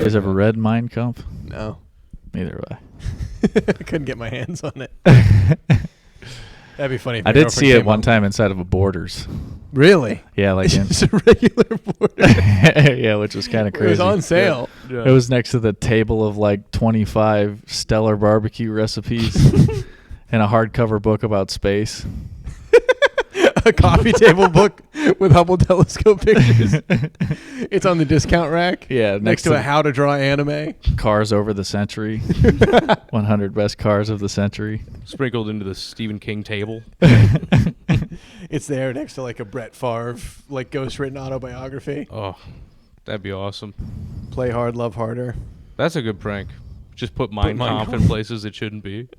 guys ever read Mein Kampf? No. Neither have I couldn't get my hands on it. I. That'd be funny. If I my did girlfriend see it came one up- time inside of a Borders. Really? Yeah, like in, It's a regular border. yeah, which was kind of It crazy. was on sale. Yeah. It was next to the table of like 25 stellar barbecue recipes and a hardcover book about space. A coffee table book with Hubble telescope pictures. It's on the discount rack. Yeah, Next to a how to draw anime. Cars over the century. 100 best cars of the century. Sprinkled into the Stephen King table. It's there next to like a Brett Favre like ghostwritten autobiography. Oh, that'd be awesome. Play hard, love harder. That's a good prank. Just put Mein Mein Kampf in Kampf. places it shouldn't be.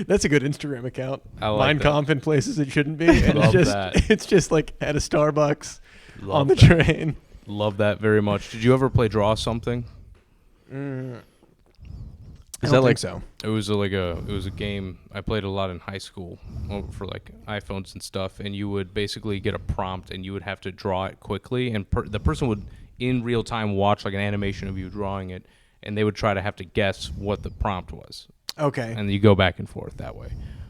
That's a good Instagram account. I like Mein that. Kampf in places it shouldn't be. And Love it's just that. it's just like at a Starbucks Love on the that. train. Love that very much. Did you ever play Draw Something? I Is don't that like think so? It was a game I played a lot in high school for like iPhones and stuff, and you would basically get a prompt and you would have to draw it quickly, and the person would in real time watch like an animation of you drawing it, and they would try to have to guess what the prompt was, Okay. and you go back and forth that way.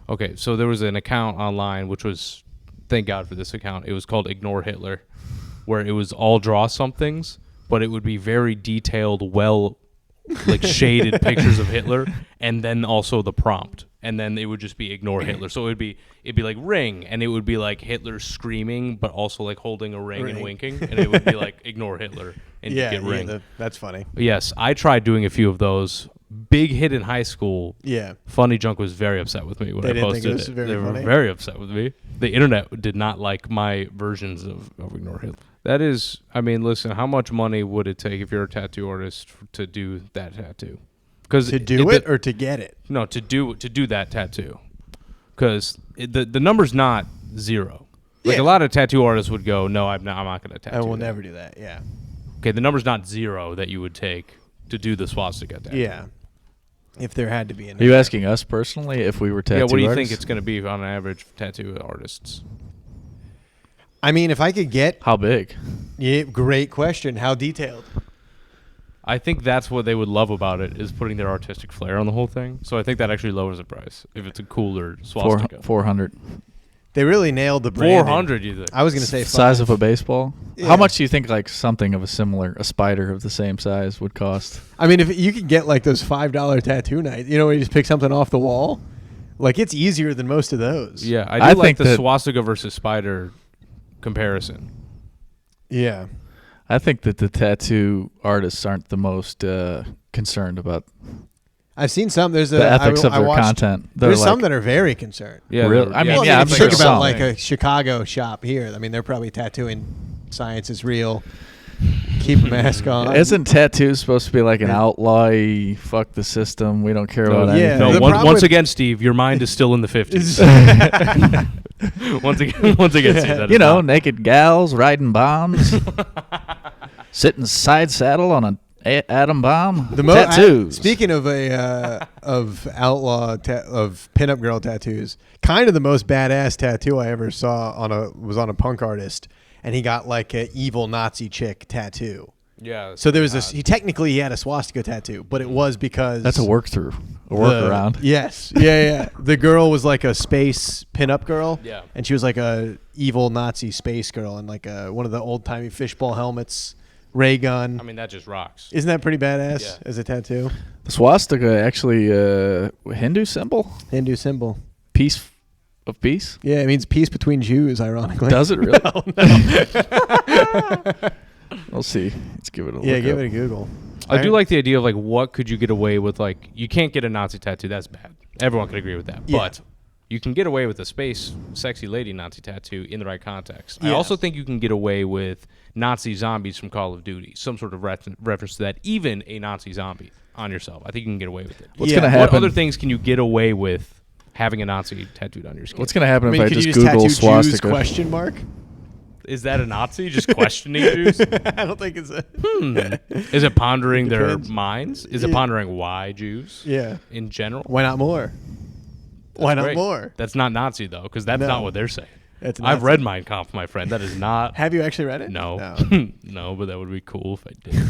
Okay, so there was an account online which was, thank God for this account, it was called Ignore Hitler, where it was all draw somethings, but it would be very detailed, well like shaded pictures of Hitler, and then also the prompt, and then it would just be ignore Hitler. So it'd be like ring, and it would be like Hitler screaming but also like holding a ring and winking, and it would be like ignore Hitler and you get ring. That's funny. Yes, I tried doing a few of those. Big hit in high school. Yeah. Funny Junk was very upset with me when They I didn't posted think it was it. very They were funny? very upset with me. The internet did not like my versions of ignore Hitler. That is, I mean, listen, how much money would it take if you're a tattoo artist to do that tattoo? Because To do it or to get it? no, to do that tattoo. Because the number's not zero. Like Yeah. a lot of tattoo artists would go, no, I'm not going to tattoo. I will that." never do that. Yeah. Okay, the number's not zero that you would take to do the swastika tattoo. Yeah. If there had to be an. Are you asking us personally if we were tattoo Yeah, what do you artists? think it's going to be on average for tattoo artists? I mean, if I could get. How big? Yeah, great question. How detailed? I think that's what they would love about it, is putting their artistic flair on the whole thing. So I think that actually lowers the price if it's a cooler swastika. 400. They really nailed the branding. 400, you think? I was going to say Size of five. a baseball. Yeah. How much do you think like something of a spider of the same size would cost? I mean, if you could get like those $5 tattoo nights, you know, where you just pick something off the wall, like it's easier than most of those. Yeah, I I do like think the that- swastika versus spider comparison. Yeah. I think that the tattoo artists aren't the most concerned about I've seen some. There's a the ethics of I their watched- content. They're There's like, some that are very concerned. Yeah, Really? they're- I mean, Well, yeah, if I'm you sure think about some. like a Chicago shop here. I mean, they're probably tattooing science is real. Keep a mask on. Isn't tattoos supposed to be like an outlaw? Fuck the system. We don't care about yeah. anything. No, The once problem with- again, Steve, your mind is still in the 50s. once again, Steve, that is You know, not- naked gals riding bombs, sitting side saddle on an atom bomb. Tattoos. Speaking of of outlaw of pinup girl tattoos, kind of the most badass tattoo I ever saw was on a punk artist, and he got like an evil Nazi chick tattoo. yeah. So there was he had a swastika tattoo, but it was because That's a work through, a workaround. Yes, yeah. The girl was like a space pinup girl. Yeah. and she was like a evil Nazi space girl in like one of the old timey fishbowl helmets, ray gun. I mean, that just rocks. Isn't that pretty badass Yeah. as a tattoo? The swastika actually Hindu symbol, Hindu symbol. peace of peace. Yeah, it means peace between Jews, ironically. Does it really? No. We'll see. Let's give it a look. Yeah, give up. it a Google. I do like the idea of like, what could you get away with? Like, you can't get a Nazi tattoo. That's bad. Everyone can agree with that. Yeah. But you can get away with a space sexy lady Nazi tattoo in the right context. I Yes. also think you can get away with Nazi zombies from Call of Duty, some sort of reference to that, even a Nazi zombie on yourself. I think you can get away with it. What's Yeah. gonna What happen? other things can you get away with having a Nazi tattooed on your skin? What's gonna happen I mean, if I could you just just Google tattoo Jews swastika? question mark? Is that a Nazi just questioning Jews? I don't think it's a. Is it pondering their Depends. minds? Is it Yeah. pondering why Jews Yeah. in general? Why not more? Why not Great. more? That's not Nazi though, because that's No. not what they're saying. That's I've Nazi. read Mein Kampf, my friend. That is not. Have you actually read it? No, No. no, but that would be cool if I did.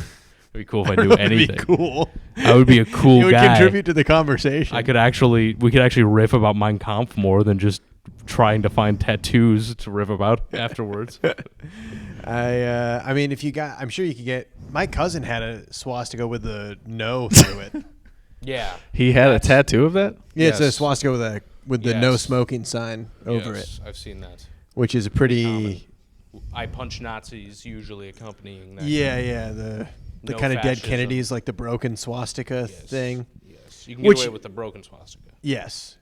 be cool if I knew anything. Be cool. I would be a cool guy. You would contribute to the conversation. We could actually riff about Mein Kampf more than just trying to find tattoos to riff about afterwards. I mean, if you got, I'm sure you could get. My cousin had a swastika with the no through it. Yeah, he had a tattoo of that. Yeah, Yes. it's a swastika with the no smoking sign over it, I've seen that. which is a pretty. I punch Nazis usually accompanying that. Yeah, the No kind of dead fascism. Kennedys, like the broken swastika thing. Yes, you can get away with the broken swastika, Yes.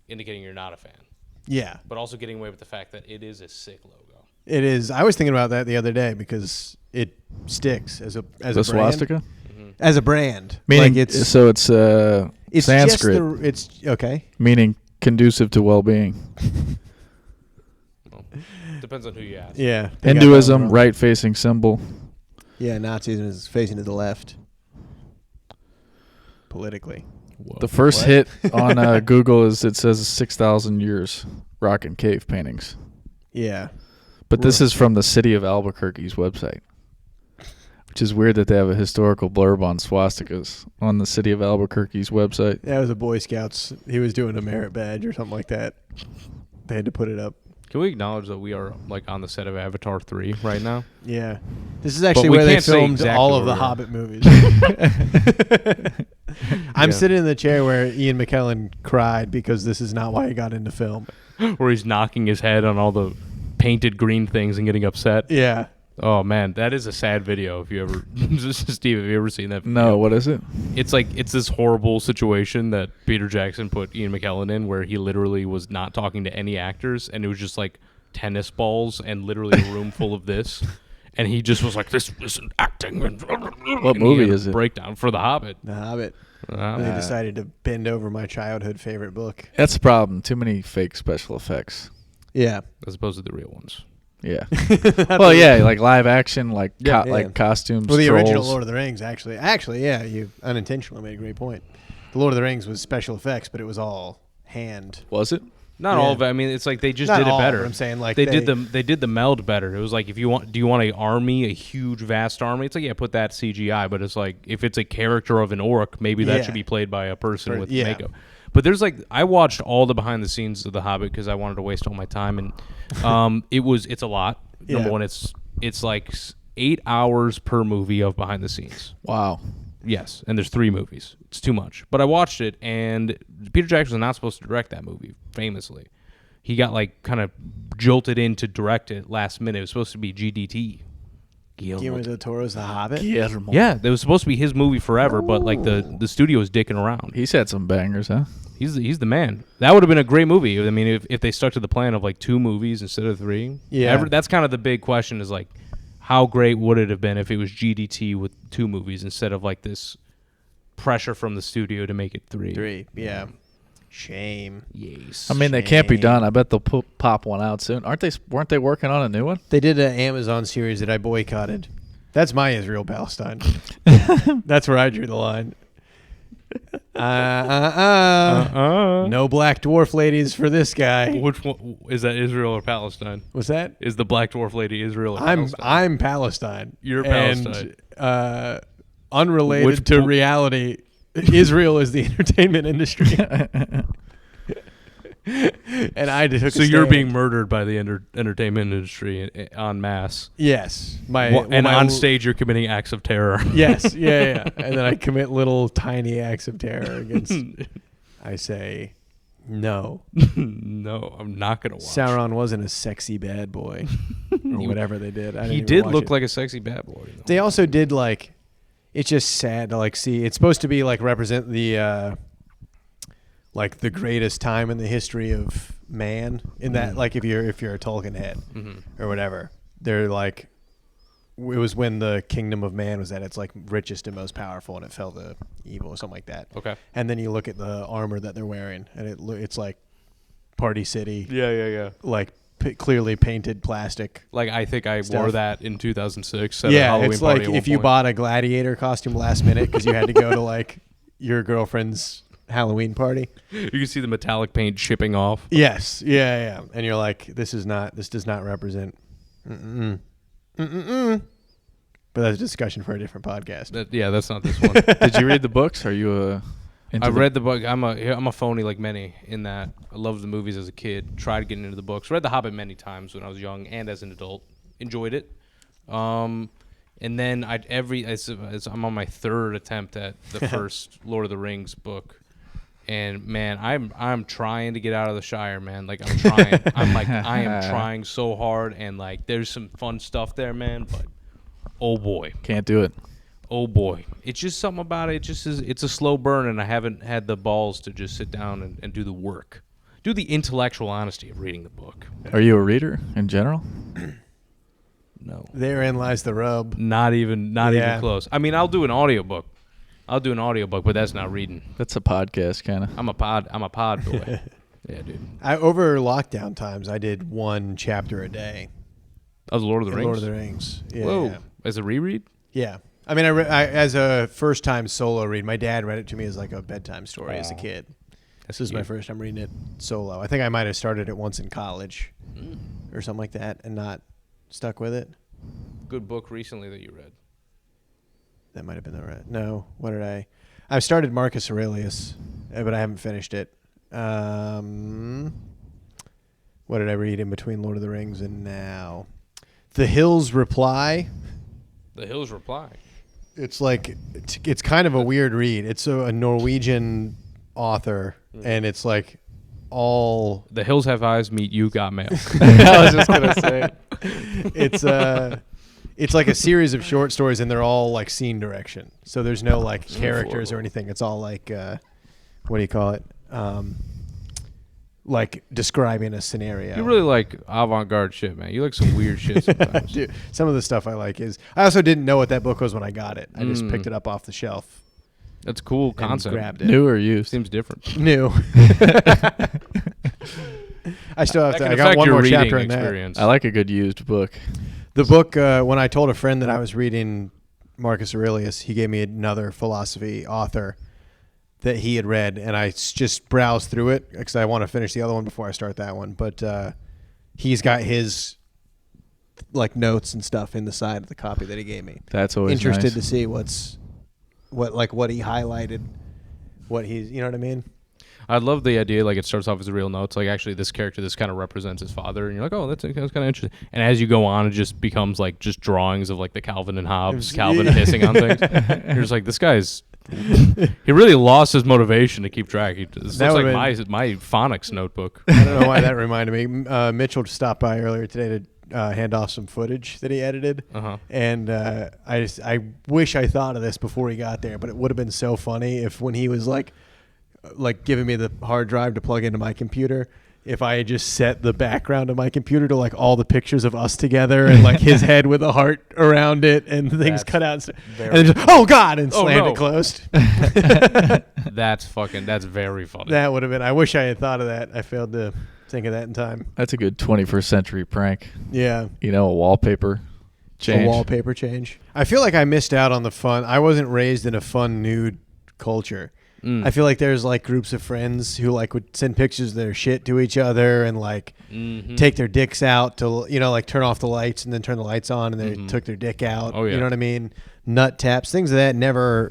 indicating you're not a fan, Yeah, but also getting away with the fact that it is a sick logo. it is. I was thinking about that the other day because it sticks as a The brand. swastika, As a brand, meaning like it's Sanskrit, it's okay. meaning conducive to well-being. Well, depends on who you ask. Yeah, Hinduism, right-facing symbol. Yeah, Nazism is facing to the left politically. Whoa. The first What? hit on Google is it says 6,000 years rock and cave paintings. Yeah, But this is from the city of Albuquerque's website, which is weird that they have a historical blurb on swastikas on the city of Albuquerque's website. that was a Boy Scouts. He was doing a merit badge or something like that. They had to put it up. Can we acknowledge that we are like on the set of Avatar 3 right now? Yeah, this is actually we where they can't say filmed exactly all of where the we are. Hobbit movies. I'm Yeah. sitting in the chair where Ian McKellen cried because this is not why he got into film. Where he's knocking his head on all the painted green things and getting upset. Yeah, Oh man, that is a sad video. If you ever, Steve, have you ever seen that? Video? No, what is it? It's like it's this horrible situation that Peter Jackson put Ian McKellen in, where he literally was not talking to any actors, and it was just like tennis balls and literally a room full of this, and he just was like, "This isn't acting." What movie is it? Breakdown for The Hobbit. The Hobbit. They decided to bend over my childhood favorite book. That's the problem. Too many fake special effects. Yeah. As opposed to the real ones. Yeah. Well, yeah, like live action, like Yeah. like costumes. Well, the trolls. original Lord of the Rings, actually, yeah, you unintentionally made a great point. The Lord of the Rings was special effects, but it was all hand. Was it? Not Yeah. all of it. I mean, it's like they just Not did it all, better. but I'm saying, like, they did the meld better. It was like, if you want, do you want an army, a huge vast army? It's like, yeah, put that CGI. But it's like, if it's a character of an orc, maybe that Yeah. should be played by a person with yeah. makeup. But there's like, I watched all the behind the scenes of The Hobbit because I wanted to waste all my time, and it's a lot. Number Yeah. one, it's like 8 hours per movie of behind the scenes. Wow. Yes, and there's 3 movies. It's too much. But I watched it, and Peter Jackson was not supposed to direct that movie, famously. He got, like, kind of jolted in to direct it last minute. It was supposed to be GDT. Guillermo del Toro's The Hobbit. Guillermo. Yeah, it was supposed to be his movie forever, but, like, the studio was dicking around. He's had some bangers, huh? He's the man. That would have been a great movie. I mean, if they stuck to the plan of, like, 2 movies instead of 3. Yeah. That's kind of the big question is, like, how great would it have been if it was GDT with 2 movies instead of, like, this pressure from the studio to make it 3. 3, yeah. Shame. Yes. I mean, they can't be Shame. done. I bet they'll pop one out soon. Weren't they working on a new one? They did an Amazon series that I boycotted. That's my Israel Palestine. That's where I drew the line. No black dwarf ladies for this guy. Which one is that? Israel or Palestine? What's that? Is the black dwarf lady Israel or Palestine? I'm Palestine. You're And, Palestine. unrelated Which to po- reality, Israel is the entertainment industry. And I took So a you're stand. being murdered by the entertainment industry en masse. Yes. And on stage you're committing acts of terror. Yes. Yeah. And then I commit little tiny acts of terror against. I say, no. No, I'm not going to watch. Sauron wasn't a sexy bad boy, or whatever they did. I didn't He even did watch look it. like a sexy bad boy. Though. They also did like. It's just sad to like see. It's supposed to be like represent the. Like the greatest time in the history of man. In that, like if you're a Tolkien head or whatever, they're like. It was when the kingdom of man was at its like richest and most powerful, and it fell to evil or something like that. Okay. And then you look at the armor that they're wearing, and it's like Party City. Yeah. Like clearly painted plastic. Like I think I Stuff. wore that in 2006 at a Yeah, Halloween it's party like at one if you point. bought a gladiator costume last minute because you had to go to like your girlfriend's Halloween party. You can see the metallic paint chipping off. Yes, yeah, and you're like, this does not represent. But that's a discussion for a different podcast. That's not this one. Did you read the books? Are you I read the book. I'm a phony like many in that I loved the movies as a kid. Tried getting into the books. Read The Hobbit many times when I was young and as an adult. Enjoyed it. And then I'm on my third attempt at the first Lord of the Rings book. And man, I'm trying to get out of the Shire, man. Like I'm trying. I am trying so hard, and like there's some fun stuff there, man. But oh boy, can't do it. Oh boy, it's just something about it. It's a slow burn, and I haven't had the balls to just sit down and do the work, do the intellectual honesty of reading the book. Are you a reader in general? No. Therein lies the rub. Not even close. I mean, I'll do an audiobook, but that's not reading. That's a podcast, kind of. I'm a pod boy. Yeah, dude. Over lockdown times, I did one chapter a day. Of the Lord of the Rings. Lord of the Rings. Yeah, Whoa, yeah. As a reread? Yeah. I mean, I as a first time solo read, my dad read it to me as like a bedtime story as a kid. This is my first time reading it solo. I think I might have started it once in college or something like that and not stuck with it. Good book recently that you read. That might have been the right. No, what did I? I started Marcus Aurelius, but I haven't finished it. What did I read in between Lord of the Rings and now? The Hills Reply. The Hills Reply. It's like it's kind of a weird read. It's a Norwegian author, and it's like all The Hills Have Eyes meet You Got Mail. I was just gonna say. It's like a series of short stories, and they're all like scene direction. So there's no like characters or anything. It's all like what do you call it? Like describing a scenario. You really like avant-garde shit, man. You like some weird shit sometimes. Dude, some of the stuff I like is I also didn't know what that book was when I got it. I just picked it up off the shelf. That's a cool and concept. Grabbed it. New or used? Seems different. New. I still have That to. can I got affect one your more reading chapter in that. experience. I like a good used book. The book, when I told a friend that I was reading Marcus Aurelius, he gave me another philosophy author that he had read, and I just browsed through it because I want to finish the other one before I start that one. But he's got his like notes and stuff in the side of the copy that he gave me. That's always interested nice. to see what he highlighted, what he's, you know what I mean? I love the idea, like, it starts off as a real notes. Like, actually, this character, this kind of represents his father. And you're like, oh, that's kind of interesting. And as you go on, it just becomes, like, just drawings of, like, the Calvin and Hobbes, Calvin pissing on things. You're just like, this guy's... he really lost his motivation to keep track. This looks like my phonics notebook. I don't know why that reminded me. Mitchell stopped by earlier today to hand off some footage that he edited. And I wish I thought of this before he got there, but it would have been so funny if when he was, like giving me the hard drive to plug into my computer, if I had just set the background of my computer to like all the pictures of us together and like his head with a heart around it and things cut out and then just, oh God, and slammed it closed. That's very funny. That would have been, I wish I had thought of that. I failed to think of that in time. That's a good 21st century prank. Yeah. You know, a wallpaper change. A wallpaper change. I feel like I missed out on the fun. I wasn't raised in a fun nude culture. I feel like there's like groups of friends who like would send pictures of their shit to each other and like take their dicks out to, you know, like turn off the lights and then turn the lights on and they took their dick out. Oh, yeah. You know what I mean? Nut taps, things of that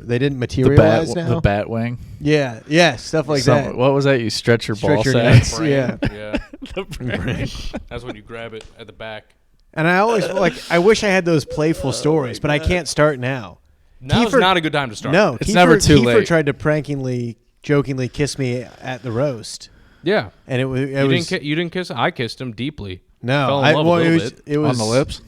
they didn't materialize now. The bat wing. Yeah. Yeah. Stuff like that. What was that? You stretch your ball nuts. sacks? Yeah. Yeah. The brain. That's when you grab it at the back. And I always I wish I had those playful stories, but I can't start now. Now's not a good time to start. No, it's never too Kiefer late. tried to jokingly kiss me at the roast. Yeah. And you didn't kiss. I kissed him deeply. No, Fell in love a little bit. it was on the lips.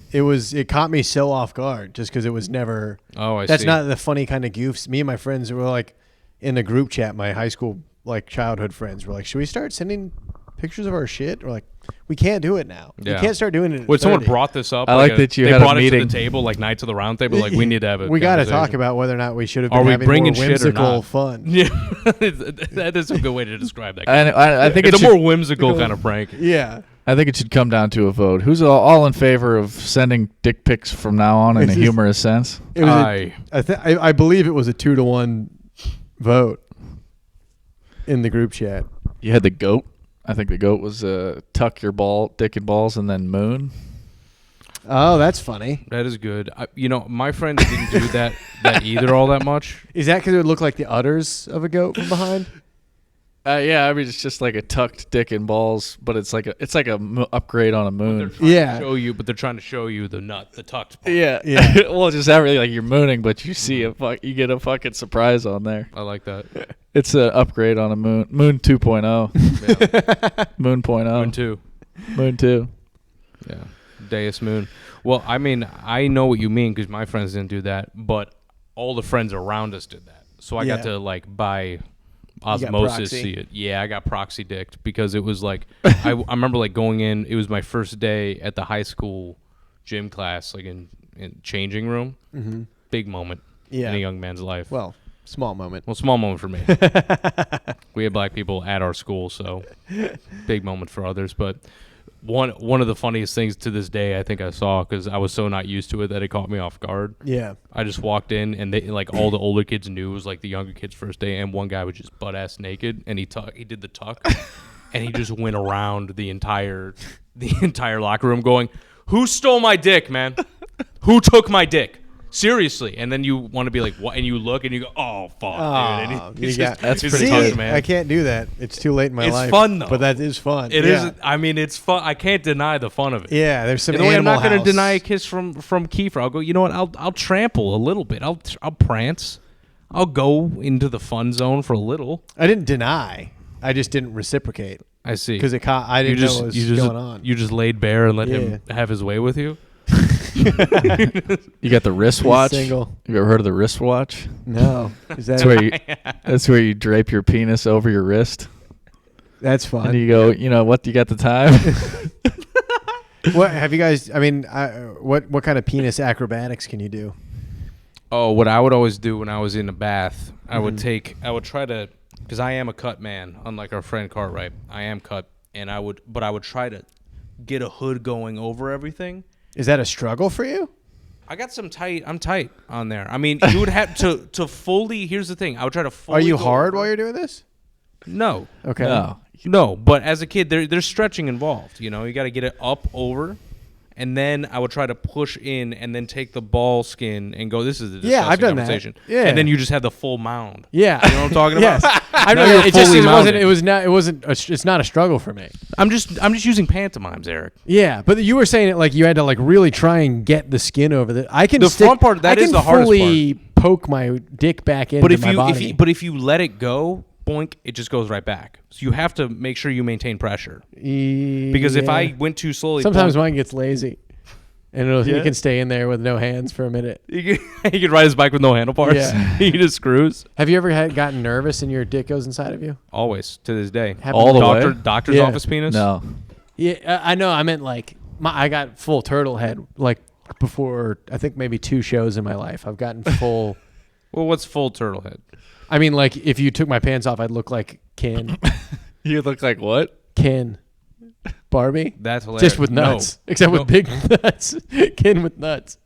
It caught me so off guard just because it was never. Oh, I see. That's not the funny kind of goofs. Me and my friends were like in the group chat. My high school like childhood friends were like, "Should we start sending pictures of our shit?" We're like, "We can't do it now. Yeah. We can't start doing it." When someone brought this up, I like that you they had a brought it to meeting. the table, like Knights of the Round Table. Like, we need to have it. We got to talk about whether or not we should have been Are we having bringing more shit or whimsical not? fun. Yeah, that is a good way to describe that. And I think It's it's a more whimsical kind of prank. Yeah. I think it should come down to a vote. Who's all in favor of sending dick pics from now on in a humorous sense? It was I believe it was a 2-1 vote in the group chat. You had the goat. I think the goat was tuck your dick and balls, and then moon. Oh, that's funny. That is good. My friend didn't do that either all that much. Is that because it would look like the udders of a goat from behind? Yeah, I mean it's just like a tucked dick and balls, but it's like a upgrade on a moon. But they're trying to show you the nut, the tucked part. Yeah. Well, just not really like you're mooning, but you see you get a fucking surprise on there. I like that. It's an upgrade on a moon 2.0. Yeah. Moon 0.0. Moon 2. Moon 2. Yeah. Deus Moon. Well, I mean, I know what you mean because my friends didn't do that, but all the friends around us did that. So I got to by osmosis see it. Yeah, I got proxy dicked because it was like I remember like going in. It was my first day at the high school gym class, like in changing room. Mm-hmm. Big moment in a young man's life. Well, small moment. Well, small moment for me. We had black people at our school, so big moment for others. But one of the funniest things to this day I think I saw, because I was so not used to it that it caught me off guard. Yeah. I just walked in and they like all the older kids knew it was like the younger kids' first day, and one guy was just butt ass naked and he did the tuck and he just went around the entire locker room going, "Who stole my dick, man? Who took my dick? Seriously." And then you want to be like, "What?" And you look and you go, "Oh fuck, dude." And that's it's pretty tough, good, man. I can't do that. It's too late in my life. It's fun though. But that is fun. It is. I mean, it's fun. I can't deny the fun of it. Yeah, there's some. In the way, I'm not going to deny a kiss from Kiefer. I'll go. You know what? I'll trample a little bit. I'll prance. I'll go into the fun zone for a little. I didn't deny. I just didn't reciprocate. I see. Because I didn't know what was going on. You just laid bare and let him have his way with you. You got the wristwatch. Single. You ever heard of the wristwatch? No. Is that that's where you drape your penis over your wrist. That's fun. And you go, you know what? You got the time. What have you guys? I mean, what kind of penis acrobatics can you do? Oh, what I would always do when I was in the bath, I would try to, because I am a cut man, unlike our friend Cartwright. I am cut, and I would try to get a hood going over everything. Is that a struggle for you? I got some tight. I'm tight on there. I mean, you would have to fully. Here's the thing. I would try to fully. Are you go hard over. while you're doing this? No. Okay. No. But as a kid, there's stretching involved. You know, you got to get it up over, and then I would try to push in, and then take the ball skin and go. This is the disgusting I've done conversation. that. Yeah. And then you just have the full mound. Yeah. You know what I'm talking about? Yes. I Now know. you're It just fully it mounted. wasn't. It's not a struggle for me. I'm just using pantomimes, Eric. Yeah, but you were saying it like you had to like really try and get the skin over the. I can. The front part, that is the hardest part. I can fully poke my dick back into my body. If you let it go, boink, it just goes right back. So you have to make sure you maintain pressure. Because if I went too slowly, sometimes mine gets lazy, and it can stay in there with no hands for a minute. he could ride his bike with no handlebars. Yeah. He just screws. Have you ever gotten nervous and your dick goes inside of you? Always to this day. All the way? Doctor's office penis. No. Yeah, I know. I meant like I got full turtle head like before. I think maybe 2 shows in my life. I've gotten full. Well, what's full turtle head? I mean, like if you took my pants off, I'd look like Ken. You look like what? Ken. Barbie. That's hilarious. Just with nuts, except with big nuts. Ken with nuts.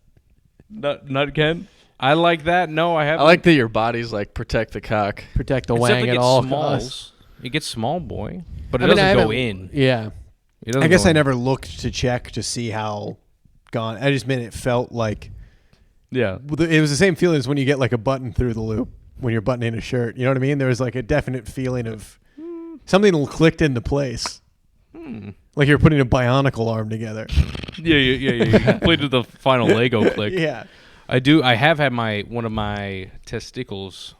Nut Ken. I like that. No, I haven't. I like that your body's like protect the cock. Protect the Except wang it at gets all smalls. costs. It gets small, boy, but it I mean, doesn't go in. Yeah. It doesn't I guess go I in. never looked to check to see how gone. I just meant it felt like. Yeah. It was the same feeling as when you get like a button through the loop when you're buttoning a shirt. You know what I mean? There was like a definite feeling of something clicked into place. Like you're putting a bionicle arm together. Yeah. You completed the final Lego click. Yeah. I have had one of my testicles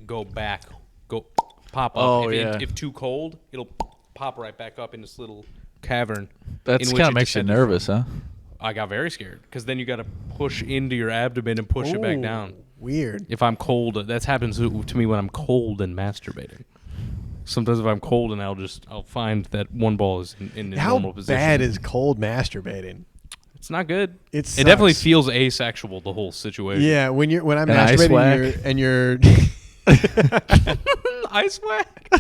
go pop up. Oh, If too cold, it'll pop right back up in this little cavern. That's kind of makes you nervous, huh? I got very scared because then you got to push into your abdomen and push it back down. Weird. If I'm cold, that happens to me when I'm cold and masturbating. Sometimes if I'm cold and I'll find that one ball is in the normal position. How bad is cold masturbating? It's not good. It definitely feels asexual, the whole situation. Yeah, when I'm An ice masturbating and you're Ice whack.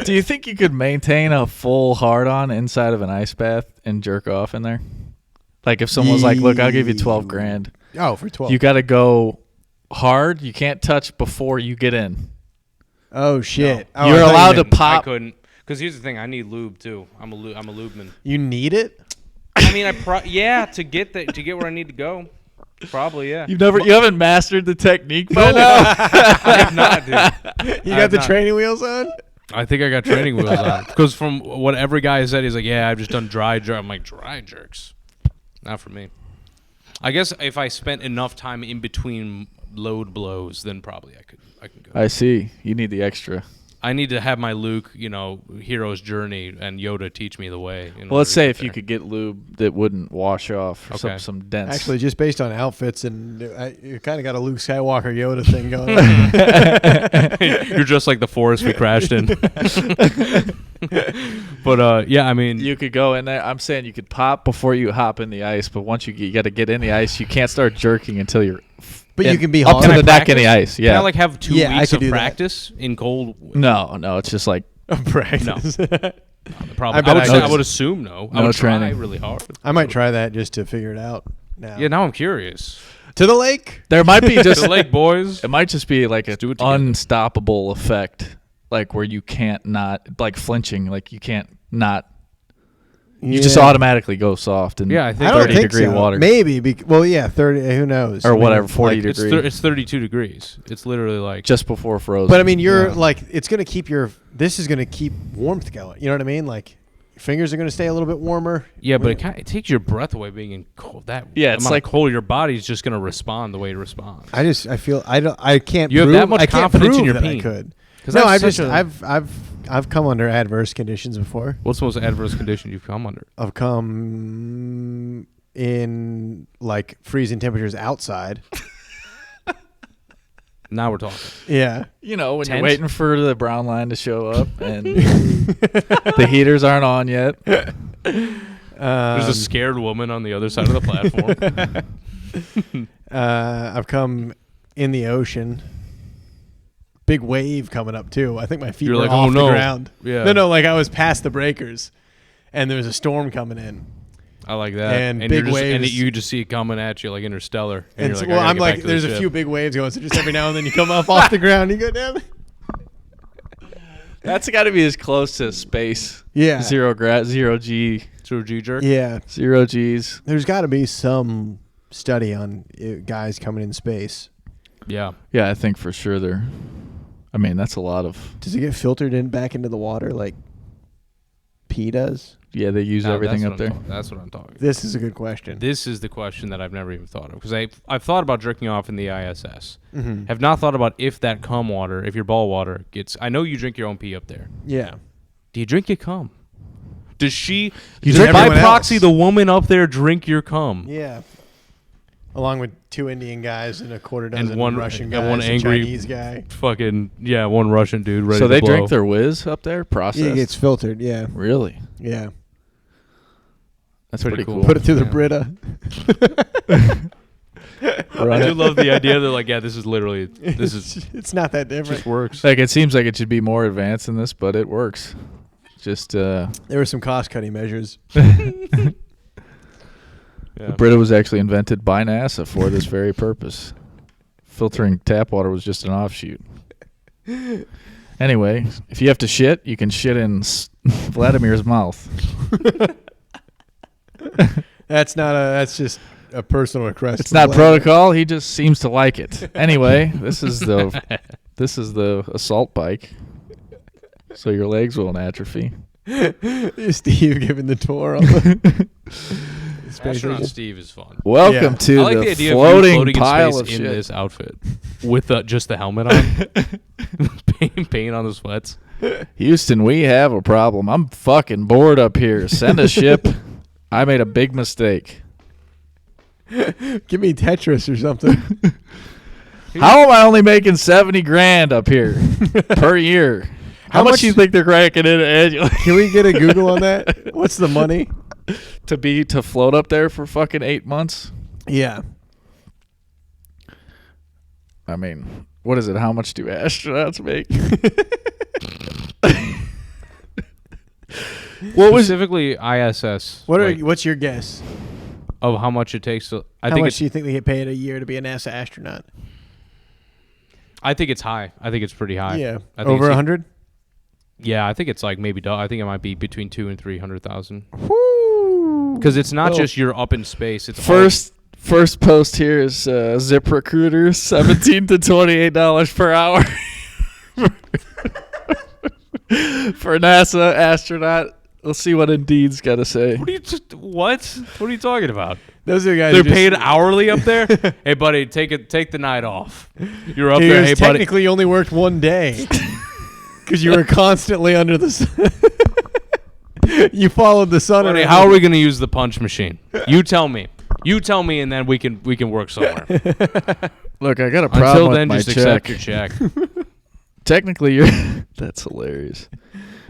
Do you think you could maintain a full hard-on inside of an ice bath and jerk off in there? Like if someone's like, look, I'll give you $12,000. Oh, for 12. You got to go hard. You can't touch before you get in. Oh shit. No. Oh, You're I thought allowed you to meant- pop. I couldn't. Because here's the thing. I need lube, too. I'm a lubeman. You need it? I mean, to get where I need to go. Probably, yeah. You haven't mastered the technique by now? I have not, dude. You got the training wheels on? I think I got training wheels on. Because from what every guy said, he's like, yeah, I've just done dry jerk. I'm like, dry jerks? Not for me. I guess if I spent enough time in between load blows, then probably I can go. I see. You need the extra. I need to have my Luke, hero's journey and Yoda teach me the way. Well, let's say if you could get lube that wouldn't wash off or some dense. Actually, just based on outfits, and you kind of got a Luke Skywalker Yoda thing going on. You're just like the forest we crashed in. But, yeah, I mean. You could go in there. I'm saying you could pop before you hop in the ice, but once you got to get in the ice, you can't start jerking until you're But you can be up hard. to the neck in the ice. Yeah. Can I have 2 weeks of practice in cold? No, it's just like practice. No. Probably. I would assume no. I would try really hard. I might try that just to figure it out now. Yeah, now I'm curious. To the lake? There might be just to the lake, boys. It might just be like an unstoppable effect, like where you can't not, like flinching, like you can't not. You just automatically go soft in I think 30-degree water. Maybe. 30. Who knows? Or whatever, 40 degrees. It's 32 degrees. It's literally like just before frozen. But I mean, you're like, it's going to keep this is going to keep warmth going. You know what I mean? Like, your fingers are going to stay a little bit warmer. Yeah, but it takes your breath away being in cold. It's like cold. Your body's just going to respond the way it responds. I feel I can't. You have that much confidence in your peen. I could. No, I've come under adverse conditions before. What's the most adverse condition you've come under? I've come in like freezing temperatures outside. Now we're talking. Yeah. When you're waiting for the brown line to show up and the heaters aren't on yet. There's a scared woman on the other side of the platform. I've come in the ocean. Big wave coming up too. I think my feet were off the ground. Yeah. No, like I was past the breakers, and there was a storm coming in. I like that. And big waves. And you just see it coming at you like Interstellar. And so, I'm like, there's a few big waves going, so just every now and then you come up off the ground, you go down. That's got to be as close to space. Yeah. Zero G. Zero G jerk. Yeah. 0 Gs. There's got to be some study on guys coming in space. Yeah. Yeah, I think for sure there. I mean, that's a lot of. Does it get filtered back into the water like pee does? Yeah, they use everything up there. That's what I'm talking. This is a good question. This is the question that I've never even thought of, because I've thought about jerking off in the ISS. Mm-hmm. Have not thought about if that cum water, if your ball water gets. I know you drink your own pee up there. Yeah. Do you drink your cum? Does she? You does drink by proxy else. the woman up there drink your cum? Yeah. Along with 2 Indian guys and a quarter dozen and one Russian guys, and one angry Chinese guy. Fucking one Russian dude ready. So to they blow. drink their whiz up there, processed. Yeah, it gets filtered. Yeah. Really? Yeah. That's pretty cool. Put it through the Brita. I do love the idea that this is literally it's not that different. It just works. Like it seems like it should be more advanced than this, but it works. Just there were some cost cutting measures. The Brita was actually invented by NASA for this very purpose. Filtering tap water was just an offshoot. Anyway, if you have to shit, you can shit in Vladimir's mouth. That's just a personal request. It's not protocol. He just seems to like it. Anyway, this is the assault bike, so your legs won't atrophy. Steve giving the tour on the Astronaut Steve is fun. Welcome to I like the idea floating of you pile in space of shit in this outfit with just the helmet on, paint on the sweats. Houston, we have a problem. I'm fucking bored up here. Send a ship. I made a big mistake. Give me Tetris or something. How am I only making $70,000 up here per year? How much do you think they're cracking in annually? Can we get a Google on that? What's the money? To float up there for fucking 8 months? Yeah. I mean, what is it? How much do astronauts make? What was specifically ISS? What's your guess of how much it takes to? How much do you think they get paid a year to be a NASA astronaut? I think it's high. I think it's pretty high. Yeah, I think over 100. Yeah, I think it's like maybe. I think it might be between 200,000 and 300,000. Woo! Because it's not just you're up in space. It's First post here is Zip Recruiter, $17 to $28 per hour for NASA astronaut. We'll see what Indeed's got to say. What are you talking about? Those are the guys. They're paid hourly up there. Hey, buddy, take the night off. You're up there. Hey, buddy. Technically, you only worked one day because you were constantly under the sun. You followed the sun. Buddy, how are we going to use the punch machine? You tell me. And then we can work somewhere. Look, I got a problem Until then, with just my accept check. your check. Technically, that's hilarious.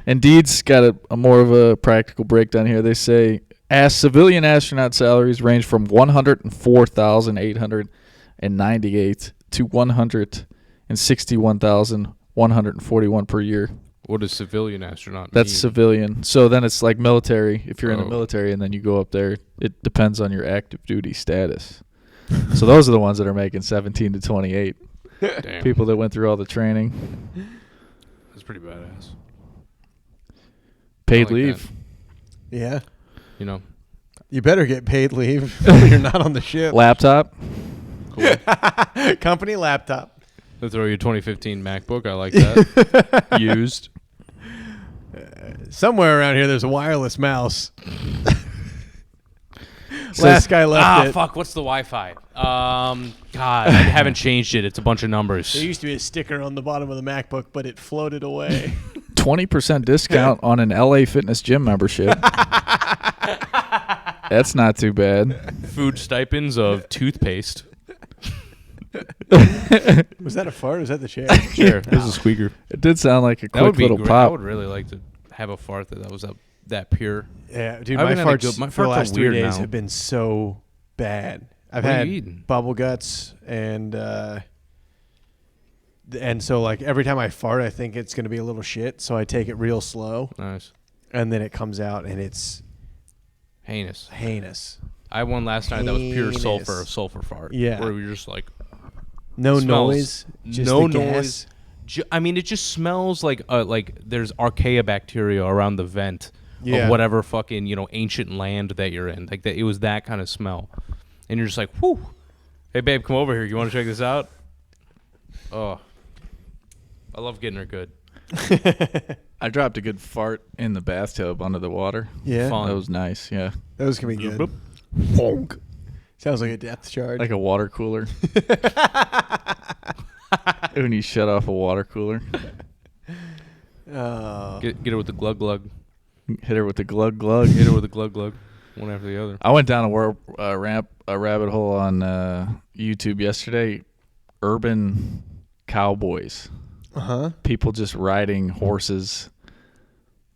Indeed's got a more of a practical breakdown here. They say civilian astronaut salaries range from $104,898 to $161,141 per year. What does civilian astronaut mean? That's civilian. So then it's like military. If you're in the military and then you go up there, it depends on your active duty status. So those are the ones that are making 17 to 28. Damn. People that went through all the training. That's pretty badass. Paid like leave. that. Yeah. You know. You better get paid leave when you're not on the ship. Laptop. Cool. Company laptop. They'll throw you a 2015 MacBook. I like that. Used. Somewhere around here, there's a wireless mouse. Last guy left it. Fuck. What's the Wi-Fi? God, I haven't changed it. It's a bunch of numbers. There used to be a sticker on the bottom of the MacBook, but it floated away. 20% discount on an LA Fitness gym membership. That's not too bad. Food stipends of toothpaste. Was that a fart or was that the chair? Sure. This is a squeaker. It did sound like a That would quick be little great. pop. I would really like to have a fart that was that pure. Yeah, dude, I my haven't had a farts good- my for the farts are last 3 weird days now. have been so bad. I've What are had you eating? bubble guts and so like every time I fart, I think it's going to be a little shit, so I take it real slow, Nice. and then it comes out and it's Heinous. heinous. I had one last night that was pure Heinous. sulfur fart. Yeah. Where we were just like, No smells- noise, just no the noise. gas. I mean, it just smells like there's archaeobacteria around the vent Yeah. of whatever fucking ancient land that you're in. Like that, it was that kind of smell, and you're just like, whew. Hey babe, come over here. You want to check this out? Oh, I love getting her good. I dropped a good fart in the bathtub under the water. Yeah, Fun. That was nice, yeah. those can be good. Boop. Bonk. Sounds like a depth charge. Like a water cooler. When you shut off a water cooler. Get her with the glug glug. Hit her with the glug glug. Hit her with the glug glug. One after the other. I went down a rabbit hole on YouTube yesterday. Urban cowboys. Uh-huh. People just riding horses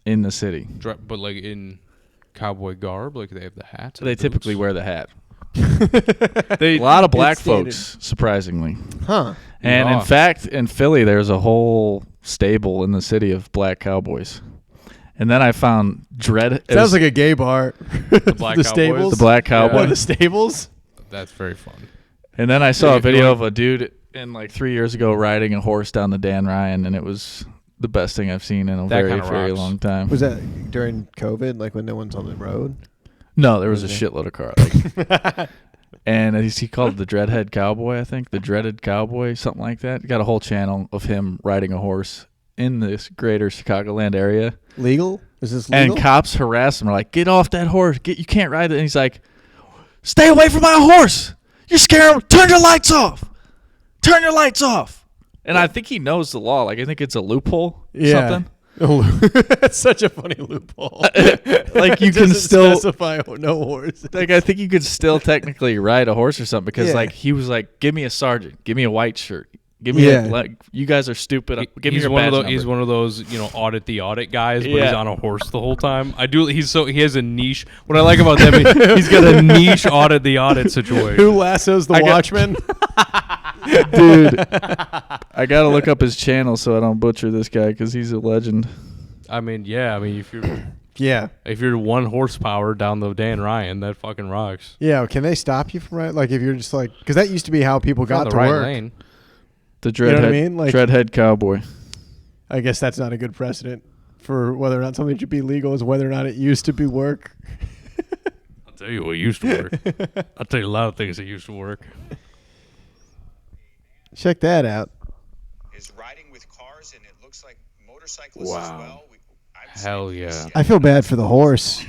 in the city. But like in cowboy garb, like they have the hats. They typically boots. wear the hat. A lot of black It's standard. folks, surprisingly. Huh. And Yeah. in fact, in Philly, there's a whole stable in the city of black cowboys. And then I found Sounds like a gay bar. The black the cowboys? stables. the black cowboy. What, the stables? That's very fun. And then I saw Yeah, a video going- of a dude in like 3 years ago riding a horse down the Dan Ryan, and it was the best thing I've seen in a That very, kinda very rocks. long time. Was that during COVID, like when no one's on the road? No, there was a Okay. shitload of cars. Like, and he called it the Dreadhead Cowboy, I think. The Dreaded Cowboy, something like that. He got a whole channel of him riding a horse in this greater Chicagoland area. Legal? Is this legal? And cops harass him. They're like, get off that horse. You can't ride it. And he's like, stay away from my horse. You're scaring him. Turn your lights off. Turn your lights off. And I think he knows the law. Like, I think it's a loophole. Yeah. Something. That's such a funny loophole. Like, you It can doesn't still... specify no horse. Like, I think you could still technically ride a horse or something because, Yeah. like, he was like, give me a sergeant. Give me a white shirt. Give me Yeah. like, you guys are stupid. Give me He's your one badge of those. number. He's one of those, audit the audit guys, but Yeah. he's on a horse the whole time. He has a niche. What I like about them, he's got a niche audit the audit situation. Who lassos the I got- watchman? Dude, I got to look up his channel so I don't butcher this guy because he's a legend. I mean, yeah. I mean, Yeah. if you're 1 horsepower down the Dan Ryan, that fucking rocks. Yeah. Can they stop you from riding? Like, if you're just like, because that used to be how people If you're on got the to right work. lane. The You know dreadhead, what I mean? Like- dreadhead cowboy. I guess that's not a good precedent for whether or not something should be legal, is whether or not it used to be work. tell you what used to work. I'll tell you a lot of things that used to work. Check that out. Is riding with cars, and it looks like motorcyclists as well. Hell yeah. I feel bad for the horse.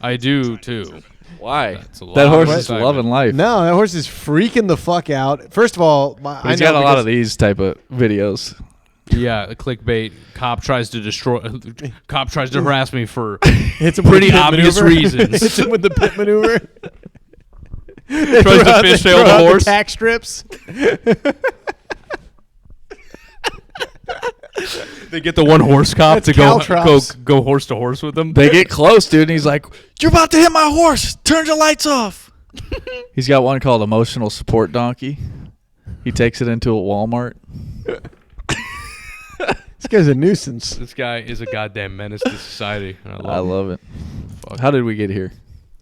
I do, too. Why? That's a lot That horse of is excitement. loving life. No, that horse is freaking the fuck out. First of all, He's got a lot of these type of videos. Yeah, the clickbait. Cop tries to harass me for It's a pretty obvious reasons. Hits him with the pit maneuver. Tries to fishtail the horse. Tack strips. They get the one horse cop That's to caltrops. go horse to horse with them. They get close, dude, and he's like, "You're about to hit my horse. Turn your lights off." He's got one called Emotional Support Donkey. He takes it into a Walmart. This guy's a nuisance. This guy is a goddamn menace to society. And I love it. Fuck. How did we get here?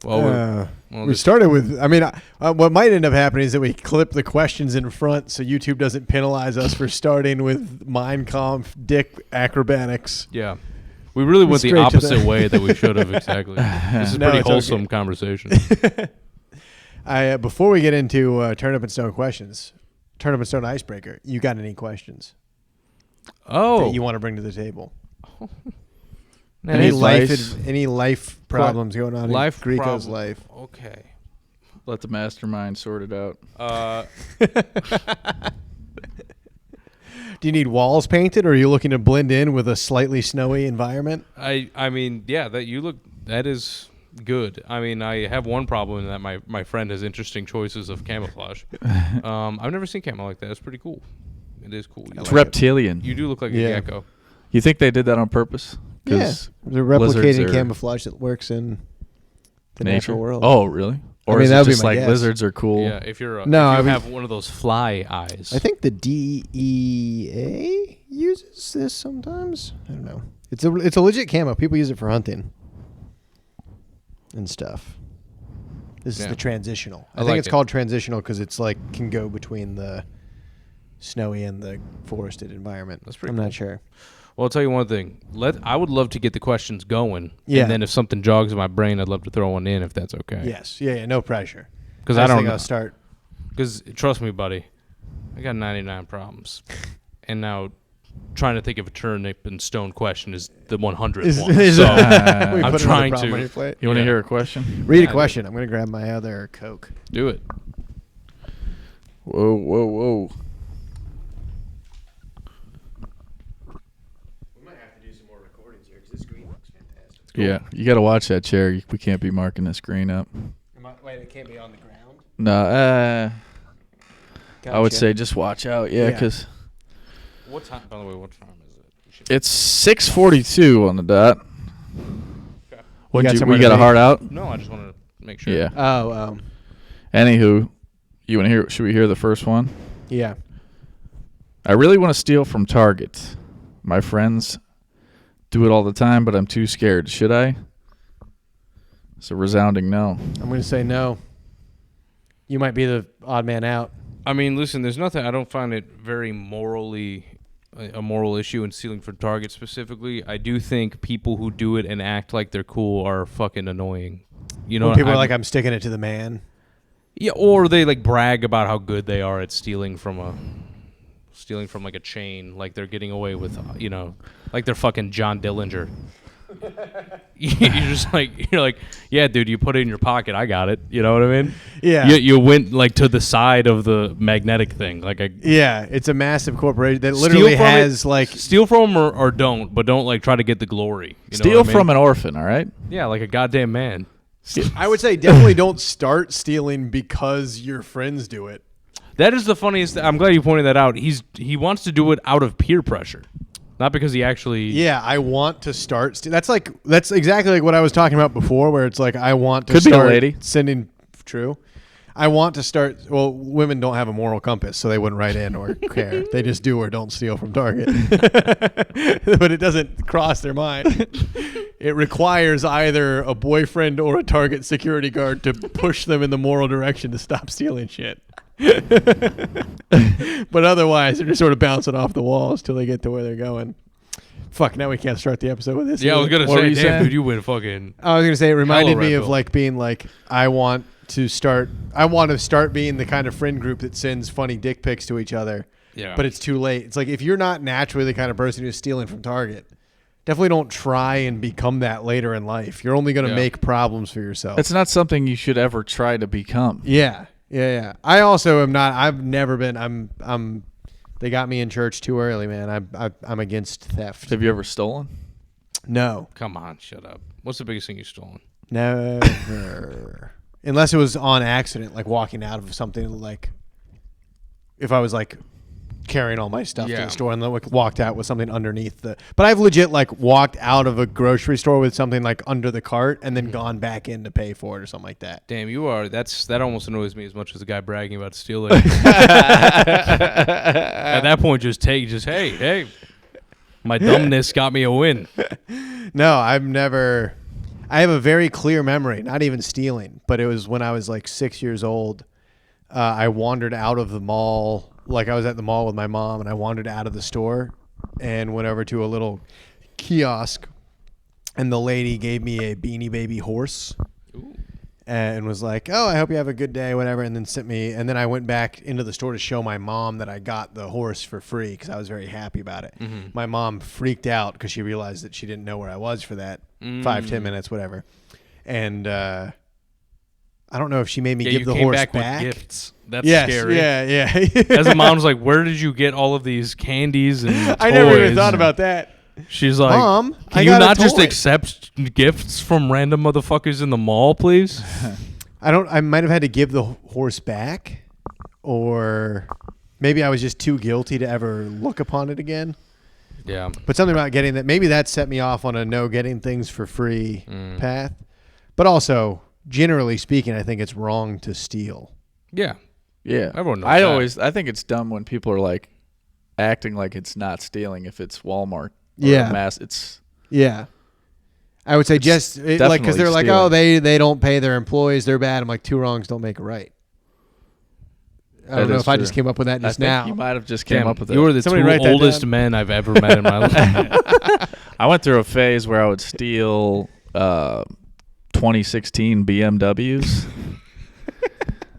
Well, We started with, I mean, what might end up happening is that we clip the questions in front so YouTube doesn't penalize us for starting with Mein Kampf, dick acrobatics. yeah. We really went the Straight to opposite the- way that we should have, exactly. This is No, pretty it's wholesome okay. conversation. Before we get into Turnip and Stone questions, Turnip and Stone icebreaker, you got any questions that you want to bring to the table? Any advice? life problems going on Life in Grieco's problem. life? Okay. Let the mastermind sort it out. Do you need walls painted, or are you looking to blend in with a slightly snowy environment? I mean, yeah, that is good. I mean, I have one problem in that my friend has interesting choices of camouflage. I've never seen camo like that. It's pretty cool. It is cool. It's reptilian. You do look like Yeah. a gecko. You think they did that on purpose? Yeah, 'Cause they're lizards replicating are- camouflage that works in the nature natural world. Oh, really? Or mean, is that it would be just my like guess. lizards are cool? Yeah, if you're No, if you I mean- have one of those fly eyes. I think the DEA uses this sometimes. I don't know. It's a legit camo. People use it for hunting and stuff. This is Yeah. the transitional. I I think like it's it. called transitional because it's like can go between the snowy and the forested environment. That's pretty I'm cool. not sure. Well, I'll tell you one thing. I would love to get the questions going. Yeah. And then if something jogs in my brain, I'd love to throw one in if that's okay. Yes. Yeah. No pressure. Because I don't think know. I'll start. Because trust me, buddy, I got 99 problems, and now trying to think of a turnip and stone question is the 100th one. Is So we I'm put another trying problem to- on your plate? You want to Yeah. hear a question? Read Yeah, a question. I'm going to grab my other Coke. do it. Whoa, whoa, whoa. We might have to do some more recordings here because this screen looks fantastic. Yeah, you got to watch that chair. We can't be marking the screen up. Wait, it can't be on the ground? No, I would Gotcha. say just watch out. Yeah, Yeah. because What time? By the way, what time is it? it's 6:42 on the dot. Okay. What got you somewhere we to got a be? heart out? No, I just wanted to make sure. Yeah. Oh, Anywho, you want to hear? Should we hear the first one? yeah. I really want to steal from Target. My friends do it all the time, but I'm too scared. Should I? It's a resounding no. I'm going to say no. You might be the odd man out. I mean, listen, there's nothing. I don't find it very morally a moral issue in stealing from Target specifically. I do think people who do it and act like they're cool are fucking annoying. You know, When people are I'm- like, I'm sticking it to the man. yeah, or they like brag about how good they are at stealing from like a chain, like they're getting away with, like they're fucking John Dillinger. you're like, yeah, dude, you put it in your pocket, I got it. You know what I mean? Yeah. You went like to the side of the magnetic thing, like Yeah, it's a massive corporation that literally from has it, like steal from 'em or don't, but don't like try to get the glory. You know Steal what I mean? from an orphan, all right? Yeah, like a goddamn man. I would say definitely don't start stealing because your friends do it. That is the funniest. I'm glad you pointed that out. He wants to do it out of peer pressure, not because he actually. Yeah, I want to start. That's exactly like what I was talking about before, where it's like I want to Could be a start lady. sending. True. I want to start. Well, women don't have a moral compass, so they wouldn't write in or care. They just do or don't steal from Target. But it doesn't cross their mind. It requires either a boyfriend or a Target security guard to push them in the moral direction to stop stealing shit. But otherwise, they're just sort of bouncing off the walls till they get to where they're going. Fuck, now we can't start the episode with this. Yeah, I was gonna What were say, you damn, saying? dude, you win fucking. I was gonna say it reminded Hello, me Red of Bull. like being like I want to start being the kind of friend group that sends funny dick pics to each other. Yeah, But it's too late. It's like if you're not naturally the kind of person who's stealing from Target, definitely don't try and become that later in life. You're only gonna make problems for yourself. It's not something you should ever try to become. Yeah. I also am not. I've never been. I'm. They got me in church too early, man. I'm against theft. Have you ever stolen? No. come on, shut up. What's the biggest thing you've stolen? Never. Unless it was on accident, like walking out of something, like if I was like carrying all my stuff to Yeah. the store and then like, walked out with something underneath the. But I've legit like walked out of a grocery store with something like under the cart and then gone back in to pay for it or something like that. Damn, you are. That almost annoys me as much as the guy bragging about stealing. At that point, hey, my dumbness got me a win. No, I've never. I have a very clear memory, not even stealing, but it was when I was like 6 years old. I wandered out of the mall. Like I was at the mall with my mom, and I wandered out of the store and went over to a little kiosk, and the lady gave me a Beanie Baby horse. Ooh. And was like, "Oh, I hope you have a good day," whatever, and then sent me. And then I went back into the store to show my mom that I got the horse for free because I was very happy about it. Mm-hmm. My mom freaked out because she realized that she didn't know where I was for that 5-10 minutes, whatever. And I don't know if she made me Yeah, give you the came horse back back. with gifts. That's Yes, scary. yeah. As a mom's like, where did you get all of these candies and toys? I never even thought about that. She's like, Mom, I can you got a not just toy." accept gifts from random motherfuckers in the mall, please? I might have had to give the horse back, or maybe I was just too guilty to ever look upon it again. Yeah. But something about getting that, maybe that set me off on a no getting things for free path. But also, generally speaking, I think it's wrong to steal. Yeah. Yeah. Everyone knows that. I think it's dumb when people are like acting like it's not stealing if it's Walmart. Or Yeah. It's Yeah. I would say just like because definitely they're like, stealing. oh, they don't pay their employees, they're bad. I'm like, two wrongs don't make a right. I don't That know is if I true. just came up with that I just think now. you might have just came Damn, up with it. you were the Somebody two write that oldest down. men I've ever met in my life. I went through a phase where I would steal 2016 BMWs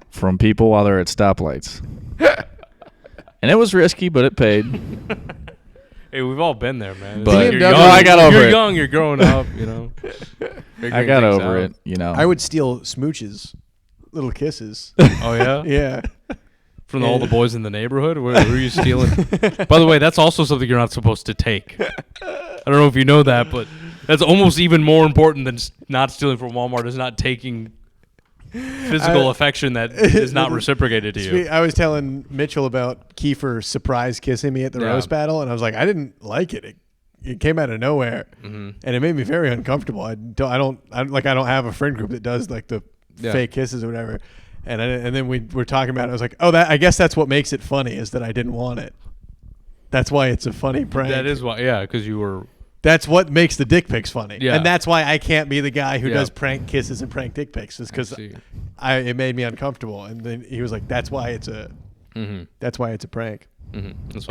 from people while they're at stoplights. And it was risky, but it paid. Hey, we've all been there, man. But- you're No, young, I got over you're it. young, you're growing up, you know. I Figuring got things over out. it, you know. I would steal smooches, little kisses. Oh, yeah? Yeah. From all the boys in the neighborhood? Where are you stealing? By the way, that's also something you're not supposed to take. I don't know if you know that, but that's almost even more important than not stealing from Walmart is not taking physical affection that is not reciprocated to you. I was telling Mitchell about Kiefer surprise kissing me at the Yeah. roast battle, and I was like, I didn't like it. It came out of nowhere, and it made me very uncomfortable. I don't have a friend group that does like the Yeah. fake kisses or whatever. And then we were talking about it. I was like, oh, I guess that's what makes it funny is that I didn't want it. That's why it's a funny prank. That is why, yeah, because you were. That's what makes the dick pics funny. Yeah. And that's why I can't be the guy who Yeah. does prank kisses and prank dick pics is because see. it made me uncomfortable. And then he was like, that's why it's a prank. That's why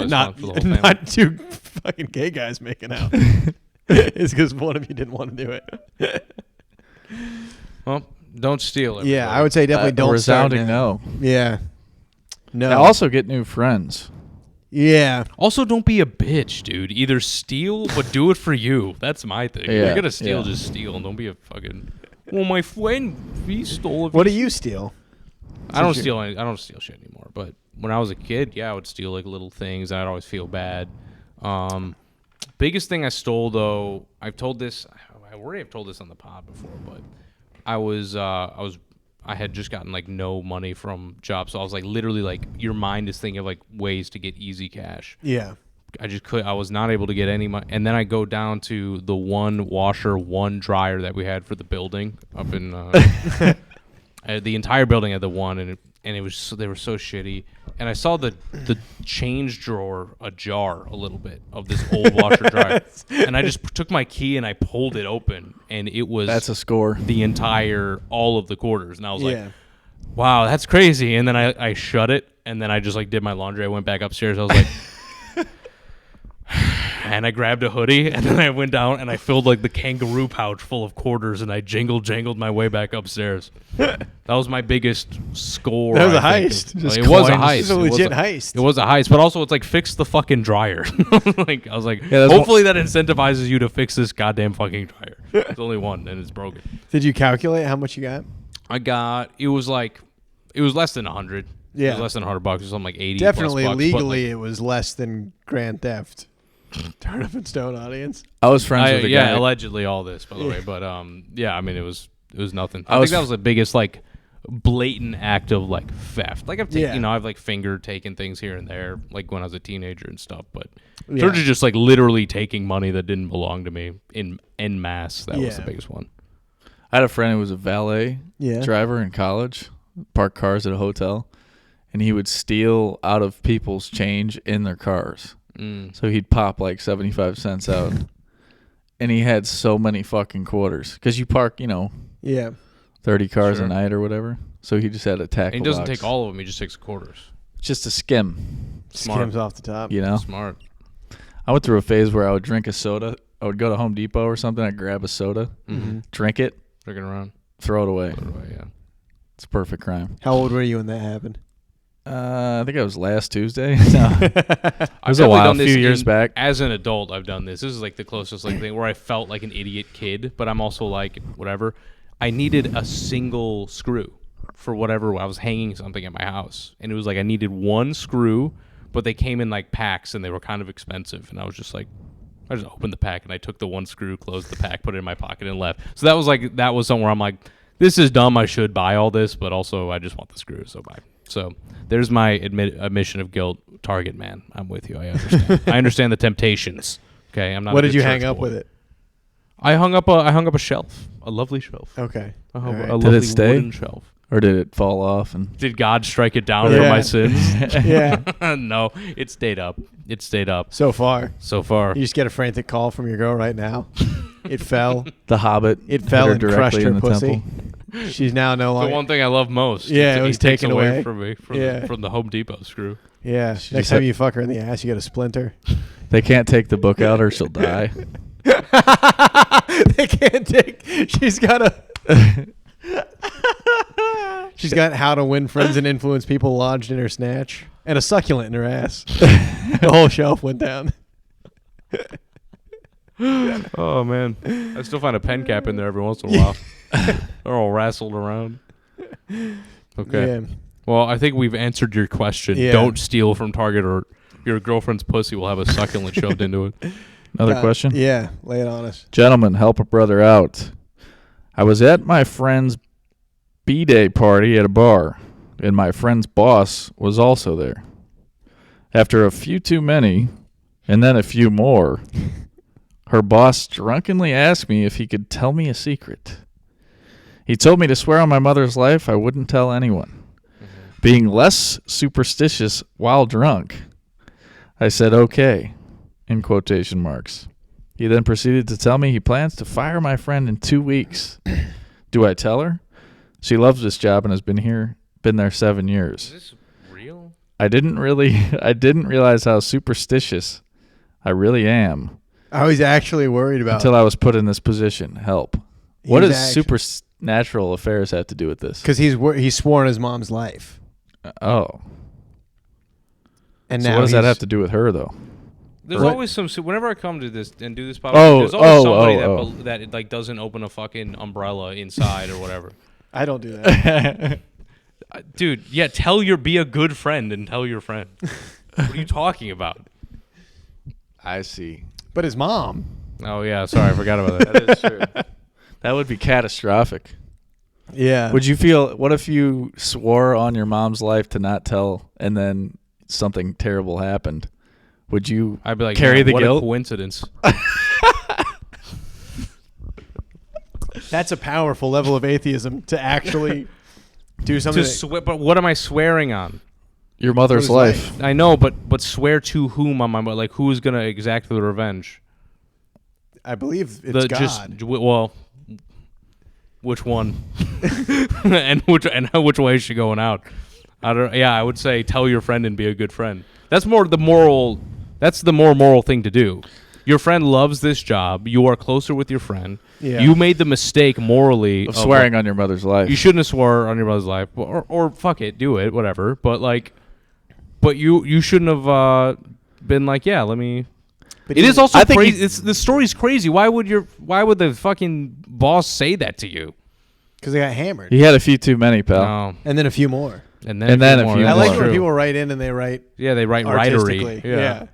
it's Not, fun for the whole family. not two fucking gay guys making out. It's because one of you didn't want to do it. Well, don't steal it. Yeah, I would say definitely don't start resounding now. no. Yeah. No. Now also get new friends. Yeah. Also, don't be a bitch, dude. Either steal, but do it for you. That's my thing. If Yeah, you're gonna steal, yeah. just steal. And don't be a fucking. Well, my friend, he stole it. What do you steal? I don't steal. I don't steal shit anymore. But when I was a kid, yeah, I would steal like little things, and I'd always feel bad. Biggest thing I stole, though, I've told this. I already have told this on the pod before, but I had just gotten like no money from jobs, so I was like literally like your mind is thinking of like ways to get easy cash. Yeah. I was not able to get any money. And then I go down to the one washer, one dryer that we had for the building up in the entire building had the one, and it was they were so shitty. And I saw the change drawer ajar a little bit of this old washer dryer, and I just took my key and I pulled it open, and it was That's a score. all of the quarters, and I was Yeah. like, wow, that's crazy. And then I shut it, and then I just like did my laundry. I went back upstairs. I was like, and I grabbed a hoodie, and then I went down and I filled like the kangaroo pouch full of quarters, and I jangled my way back upstairs. That was my biggest score. That was a I think, heist. of- Just it was a coins. heist. It's a legit heist. It was a heist, but also it's like fix the fucking dryer. Like I was like, that's hopefully that incentivizes you to fix this goddamn fucking dryer. It's only one and it's broken. Did you calculate how much you got? It was less than 100. It Yeah. was less than $100 or something like 80. Definitely plus bucks, but, legally, like, it was less than grand theft. Turnip and Stone audience. I was friends with a guy. allegedly all this, by the way, but yeah, I mean it was nothing. I I was think that was the biggest like blatant act of like theft. Like I've like finger taken things here and there, like when I was a teenager and stuff. But in terms of just like literally taking money that didn't belong to me en masse, that was the biggest one. I had a friend who was a valet Yeah. driver in college, park cars at a hotel, and he would steal out of people's change in their cars. So he'd pop like 75 cents out, and he had so many fucking quarters because you park, 30 cars Sure. a night or whatever. So he just had a tackle And he doesn't box. take all of them; he just takes quarters. Just a skim, Smart. Skims off the top. Smart. I went through a phase where I would drink a soda. I would go to Home Depot or something. I'd grab a soda, drink it, Drinking around. throw it away. By the way, yeah. It's a perfect crime. How old were you when that happened? I think it was last Tuesday. No. It was a definitely while, a done this few years back. As an adult, I've done this. This is like the closest like thing where I felt like an idiot kid, but I'm also like whatever. I needed a single screw for whatever. I was hanging something at my house, and it was like I needed one screw, but they came in like packs, and they were kind of expensive. And I was just like, I just opened the pack, and I took the one screw, closed the pack, put it in my pocket, and left. So that was somewhere I'm like, this is dumb. I should buy all this, but also I just want the screw, so buy. So there's my admission of guilt. Target man, I'm with you. I understand. I understand the temptations. Okay, I'm not. What a did good you hang church up boy. with it? I hung up a shelf, a lovely shelf. Okay. I hung All up right. a Did lovely it stay? wooden shelf. Or did it fall off? And Did God strike it down for Yeah. my sins? Yeah. No, it stayed up. It stayed up So far. so far. You just get a frantic call from your girl right now. It fell. the Hobbit It hit fell her and directly crushed her in the pussy. temple. She's now no The longer. one thing I love most. Yeah, He it was takes taken away. from me Yeah. from the Home Depot screw. Yeah. She Next just time had- you fuck her in the ass, you get a splinter. They can't take the book out or she'll die. They can't take. She's got a. She's got How to Win Friends and Influence People lodged in her snatch and a succulent in her ass. The whole shelf went down. Oh man, I still find a pen cap in there every once in a while. They're all rassled around. Okay. Yeah. Well, I think we've answered your question. Yeah. Don't steal from Target, or your girlfriend's pussy will have a succulent shoved into it. Another question? Yeah, lay it on us. Gentlemen, help a brother out. I was at my friend's B-Day party at a bar, and my friend's boss was also there. After a few too many, and then a few more, her boss drunkenly asked me if he could tell me a secret. He told me to swear on my mother's life I wouldn't tell anyone. Being less superstitious while drunk, I said, okay, in quotation marks. He then proceeded to tell me he plans to fire my friend in 2 weeks. Do I tell her? She loves this job and has been there 7 years. Is this real? I didn't realize how superstitious I really am I was actually worried about until I was put in this position. Help. He What was does supernatural affairs have to do with this? because he's sworn his mom's life, Oh. and So now what does that he's- have to do with her, though? There's Right. always some. Whenever I come to this and do this podcast, Oh, there's always somebody oh. that like doesn't open a fucking umbrella inside or whatever. I don't do that. Dude, yeah, be a good friend and tell your friend. What are you talking about? I see. But his mom. Oh yeah, sorry, I forgot about that. That is true. That would be catastrophic. Yeah. Would you feel? What if you swore on your mom's life to not tell, and then something terrible happened? Would you I'd be like, carry man, the what guilt? a coincidence. That's a powerful level of atheism to actually do something. But what am I swearing on? Your mother's his life. I know, but swear to whom on my like who is gonna exact the revenge? I believe it's God. Well, which one? and which way is she going out? I don't. Yeah, I would say tell your friend and be a good friend. That's more the moral. That's the more moral thing to do. Your friend loves this job. You are closer with your friend. Yeah. You made the mistake morally Of swearing on your mother's life. You shouldn't have swore on your mother's life, or fuck it, do it, whatever. But you shouldn't have been like, yeah, let me. But It is also I think crazy. The story's crazy. Why would the fucking boss say that to you? because they got hammered. He had a few too many, pal. No. And then a few more. And then a few I like more. when people write in and they write Yeah, they write artistically. writery. Yeah.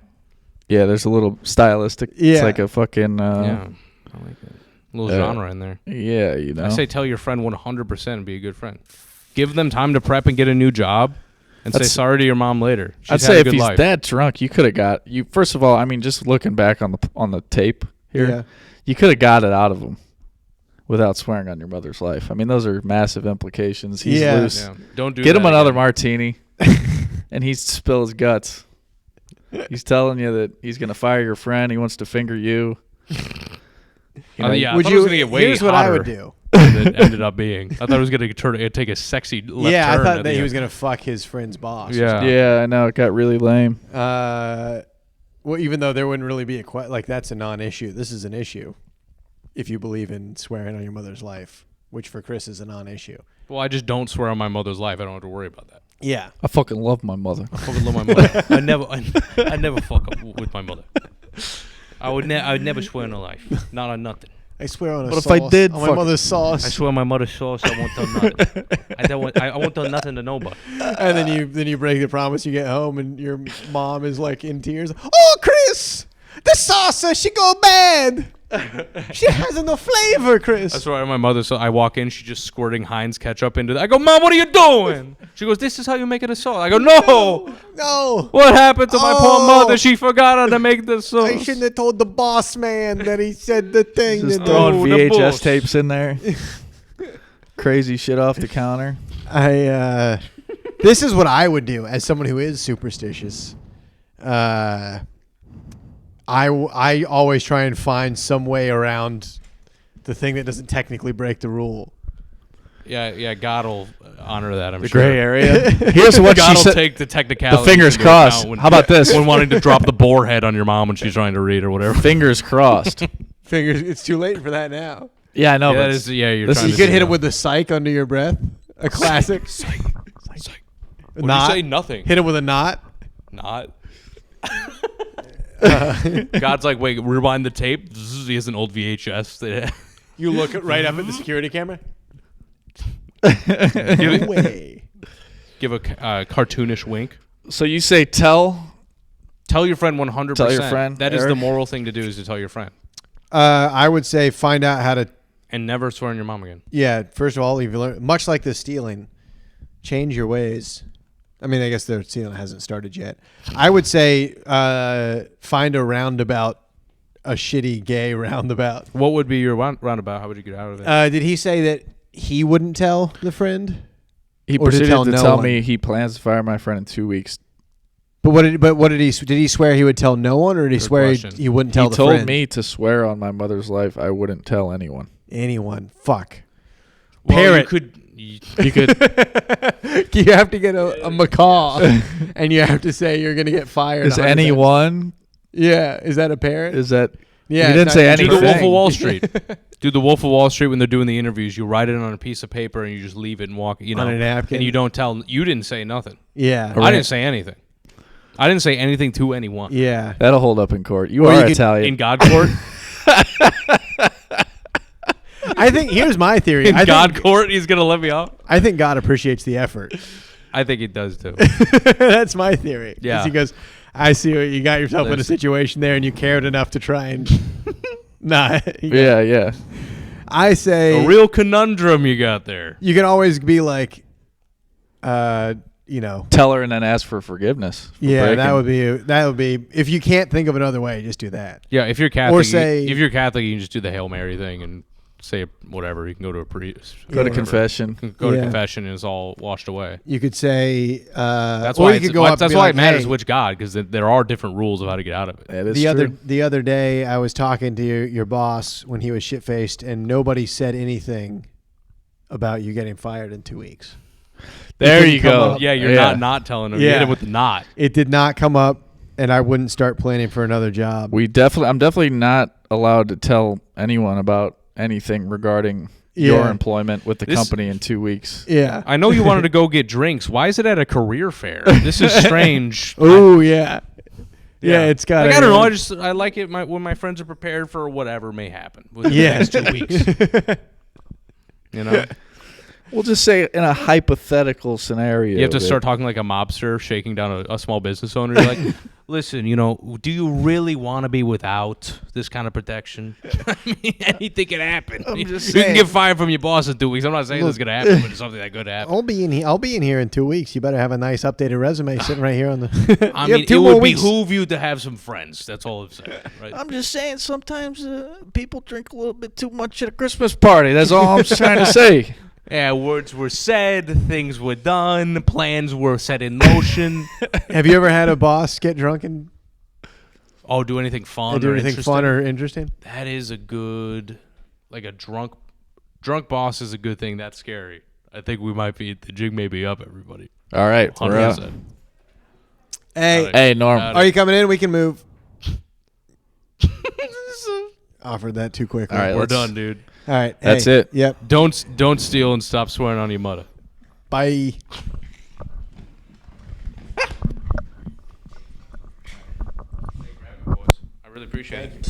Yeah, there's a little stylistic. Yeah. It's like a fucking. Yeah, I like it. A little genre in there. Yeah, you know. I say tell your friend 100% and be a good friend. Give them time to prep and get a new job, and say sorry to your mom later. She's I'd had say a if good he's life. that drunk, you could have got you. First of all, I mean, just looking back on the tape here, Yeah. you could have got it out of him without swearing on your mother's life. I mean, those are massive implications. He's Yeah. loose. Yeah. Don't do Get that him another again. martini, and he's spill his guts. He's telling you that he's gonna fire your friend. He wants to finger you. Yeah, Would I thought you? it was gonna get way Here's what I would hotter do. than it ended up being. I thought it was gonna take a sexy left Yeah, I turn thought at that the he end. was gonna fuck his friend's boss. or Yeah. something. Yeah, I know. It got really lame. Well, even though there wouldn't really be that's a non-issue. This is an issue. If you believe in swearing on your mother's life, which for Chris is a non-issue. Well, I just don't swear on my mother's life. I don't have to worry about that. Yeah. I fucking love my mother. I fucking love my mother. I never fuck up with my mother. I would never swear on her life. Not on nothing. I swear on a But if sauce. I did on my fuck- mother's sauce. I swear on my mother's sauce. I won't tell nothing. I won't tell nothing to nobody. And then you break the promise. You get home and your mom is like in tears. Oh, Chris, the sauce she go bad. She has no flavor, Chris. I swear on my mother. So I walk in, she's just squirting Heinz ketchup into. I go, Mom, what are you doing? She goes, This is how you make it a sauce. I go, No. No. What happened to my poor Oh. mother? She forgot how to make the sauce. I shouldn't have told the boss man that he said the thing. Just that throwing the VHS bullshit. tapes in there. Crazy shit off the counter. This is what I would do as someone who is superstitious. I always try and find some way around the thing that doesn't technically break the rule. Yeah, God will honor that. I'm The sure. gray area. Here's what God she will said. take the technicalities. The fingers into crossed. account when- How about this? When wanting to drop the boar head on your mom when she's trying to read or whatever. Fingers crossed. Fingers, it's too late for that now. Yeah, I know. Yeah, but that is, you're this trying You to could do hit that. him with the psych under your breath. A classic. Psych. What Knot. do you say? Nothing. Hit him with a knot. Not. God's like, wait, rewind the tape. Zzz, he has an old VHS. You look right up at the security camera. give, No way. give a cartoonish wink. So you say tell. Tell your friend 100%. Tell your friend, That is the Eric. moral thing to do, is to tell your friend. I would say find out how to. And never swear on your mom again. Yeah. First of all, if you learn, much like the stealing, change your ways. I mean, I guess the stealing hasn't started yet. I would say find a roundabout, a shitty gay roundabout. What would be your roundabout? How would you get out of it? Did he say that he wouldn't tell the friend? He Or to proceeded tell to no tell one. me he plans to fire my friend in 2 weeks. But what did he swear he would tell no one, or did he Good swear question. he wouldn't tell He the told friend? me to swear on my mother's life I wouldn't tell anyone. Anyone. Fuck. Well, Parrot. you could. You could. You have to get a macaw, and you have to say you're gonna get fired. Is 100%. anyone? Yeah. Is that a parrot? Is that? Yeah. You didn't it's say not- Do the anything. Wolf of Wall Street. Do the Wolf of Wall Street when they're doing the interviews. You write it on a piece of paper and you just leave it and walk. You know, On a napkin? and you don't tell. You didn't say nothing. Yeah. I didn't say anything. I didn't say anything to anyone. Yeah. That'll hold up in court. You Or are you could- Italian. In God court, I think here's my theory. in I God think, court, he's gonna let me off. I think God appreciates the effort. I think he does too. That's my theory. Yeah. Is he goes, I see what you got yourself in a That's- situation there, and you cared enough to try and. Nah. yeah. I say A real conundrum you got there. you can always be like, you know. Tell her and then ask for forgiveness. for Yeah, breaking. that would be if you can't think of another way, just do that. Yeah, if you're Catholic, say- if you're Catholic, you can just do the Hail Mary thing and say whatever. You can go to a priest. Go to whatever. confession. You can go to Yeah. confession and it's all washed away. You could say That's or why you it's, could go up and that's be why like, it matters hey, which God, because there are different rules of how to get out of it. That is the true. other day I was talking to your boss when he was shit faced, and nobody said anything about you getting fired in 2 weeks. There didn't you come go. up. Yeah, you're not telling him. You Yeah. hit him with the knot. It did not come up. and I wouldn't start planning for another job. I'm definitely not allowed to tell anyone about anything regarding your employment with the company in 2 weeks. Yeah. I know you wanted to go get drinks. Why is it at a career fair? This is strange. Oh yeah. Yeah, it's got. Like, I don't know. I like it when my friends are prepared for whatever may happen. Within the next 2 weeks. You know. We'll just say in a hypothetical scenario. You have to start talking like a mobster, shaking down a small business owner. You're like, listen, do you really want to be without this kind of protection? I mean, anything can happen. I'm just you saying. can get fired from your boss in 2 weeks. I'm not saying it's going to happen, but it's something that could happen. I'll be in here in 2 weeks. You better have a nice updated resume sitting right here on the. I mean, it would behoove you to have some friends. That's all I'm saying. Right? I'm just saying sometimes people drink a little bit too much at a Christmas party. That's all I'm trying to say. Yeah, words were said, things were done, plans were set in motion. Have you ever had a boss get drunk and Do anything fun do or anything interesting? fun or interesting? That is a good, like a drunk boss is a good thing. That's scary. I think the jig may be up, everybody. All right. We're up. 100%. Hey, Norm. Are you coming in? We can move. Offered that too quickly. All right, We're done, dude. All right. That's hey, it. Yep. Don't steal and stop swearing on your mother. Bye. I really appreciate it.